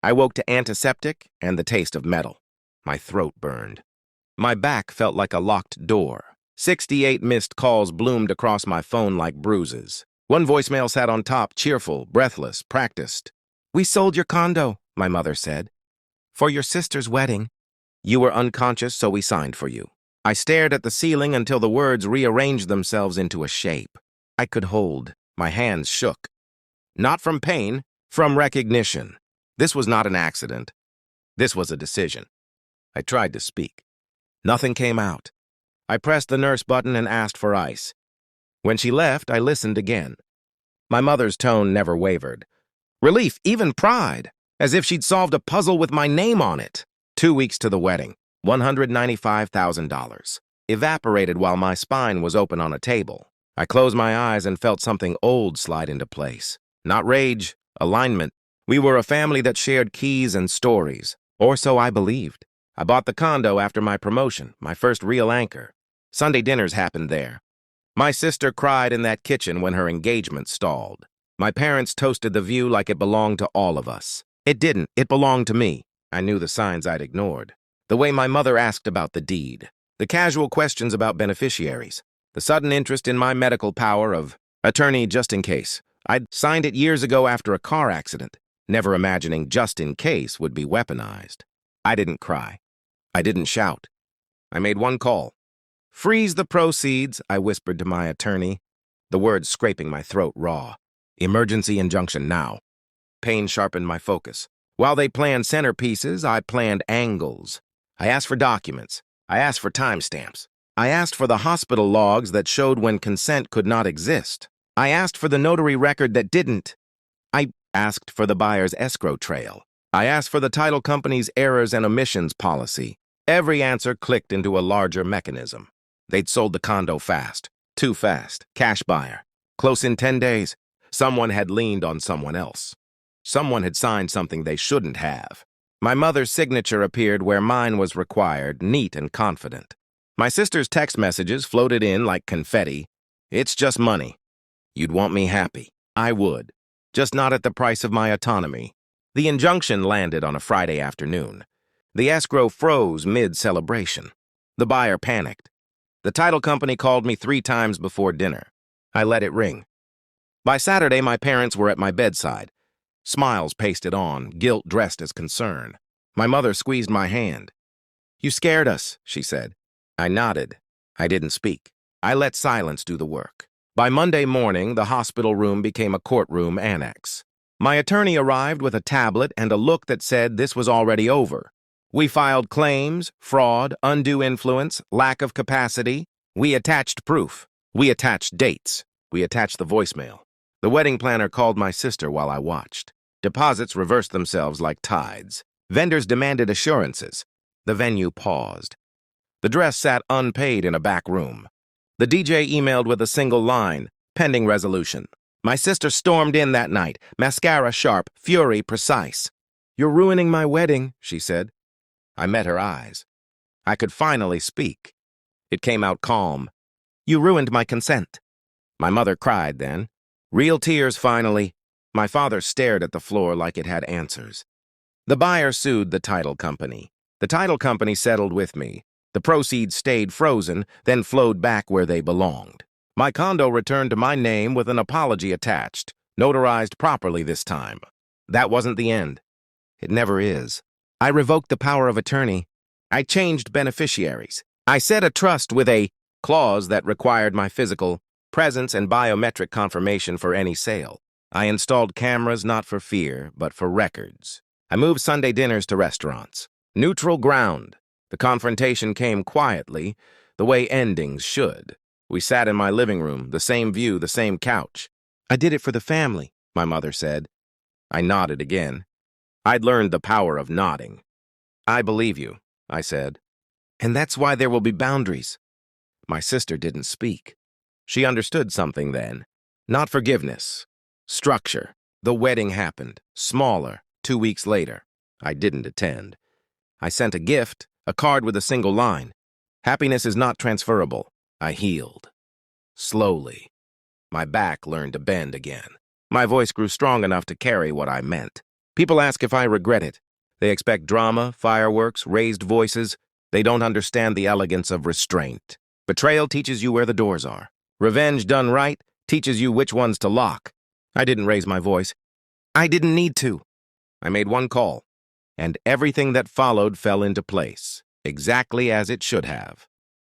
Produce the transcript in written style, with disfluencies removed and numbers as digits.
I woke to antiseptic and the taste of metal. My throat burned. My back felt like a locked door. 68 missed calls bloomed across my phone like bruises. One voicemail sat on top, cheerful, breathless, practiced. "We sold your condo," my mother said. "For your sister's wedding. You were unconscious, so we signed for you." I stared at the ceiling until the words rearranged themselves into a shape I could hold. My hands shook. Not from pain, from recognition. This was not an accident. This was a decision. I tried to speak. Nothing came out. I pressed the nurse button and asked for ice. When she left, I listened again. My mother's tone never wavered. Relief, even pride, as if she'd solved a puzzle with my name on it. 2 weeks to the wedding, $195,000. Evaporated while my spine was open on a table. I closed my eyes and felt something old slide into place. Not rage, alignment. We were a family that shared keys and stories, or so I believed. I bought the condo after my promotion, my first real anchor. Sunday dinners happened there. My sister cried in that kitchen when her engagement stalled. My parents toasted the view like it belonged to all of us. It didn't. It belonged to me. I knew the signs I'd ignored. The way my mother asked about the deed. The casual questions about beneficiaries. The sudden interest in my medical power of attorney just in case. I'd signed it years ago after a car accident, never imagining just in case would be weaponized. I didn't cry. I didn't shout. I made one call. "Freeze the proceeds," I whispered to my attorney, the words scraping my throat raw. Emergency injunction now. Pain sharpened my focus. While they planned centerpieces, I planned angles. I asked for documents. I asked for timestamps. I asked for the hospital logs that showed when consent could not exist. I asked for the notary record that didn't. I asked for the buyer's escrow trail. I asked for the title company's errors and omissions policy. Every answer clicked into a larger mechanism. They'd sold the condo fast. Too fast. Cash buyer. Close in 10 days. Someone had leaned on someone else. Someone had signed something they shouldn't have. My mother's signature appeared where mine was required, neat and confident. My sister's text messages floated in like confetti. "It's just money. You'd want me happy." I would. Just not at the price of my autonomy. The injunction landed on a Friday afternoon. The escrow froze mid-celebration. The buyer panicked. The title company called me 3 times before dinner. I let it ring. By Saturday, my parents were at my bedside. Smiles pasted on, guilt dressed as concern. My mother squeezed my hand. "You scared us," she said. I nodded. I didn't speak. I let silence do the work. By Monday morning, the hospital room became a courtroom annex. My attorney arrived with a tablet and a look that said this was already over. We filed claims, fraud, undue influence, lack of capacity. We attached proof. We attached dates. We attached the voicemail. The wedding planner called my sister while I watched. Deposits reversed themselves like tides. Vendors demanded assurances. The venue paused. The dress sat unpaid in a back room. The DJ emailed with a single line, "Pending resolution." My sister stormed in that night, mascara sharp, fury precise. "You're ruining my wedding," she said. I met her eyes. I could finally speak. It came out calm. "You ruined my consent." My mother cried then. Real tears finally. My father stared at the floor like it had answers. The buyer sued the title company. The title company settled with me. The proceeds stayed frozen, then flowed back where they belonged. My condo returned to my name with an apology attached, notarized properly this time. That wasn't the end. It never is. I revoked the power of attorney. I changed beneficiaries. I set a trust with a clause that required my physical presence and biometric confirmation for any sale. I installed cameras not for fear, but for records. I moved Sunday dinners to restaurants. Neutral ground. The confrontation came quietly, the way endings should. We sat in my living room, the same view, the same couch. "I did it for the family," my mother said. I nodded again. I'd learned the power of nodding. "I believe you," I said. "And that's why there will be boundaries." My sister didn't speak. She understood something then. Not forgiveness. Structure. The wedding happened. Smaller. 2 weeks later. I didn't attend. I sent a gift, a card with a single line. "Happiness is not transferable." I healed. Slowly. My back learned to bend again. My voice grew strong enough to carry what I meant. People ask if I regret it. They expect drama, fireworks, raised voices. They don't understand the elegance of restraint. Betrayal teaches you where the doors are. Revenge done right teaches you which ones to lock. I didn't raise my voice. I didn't need to. I made one call, and everything that followed fell into place, exactly as it should have.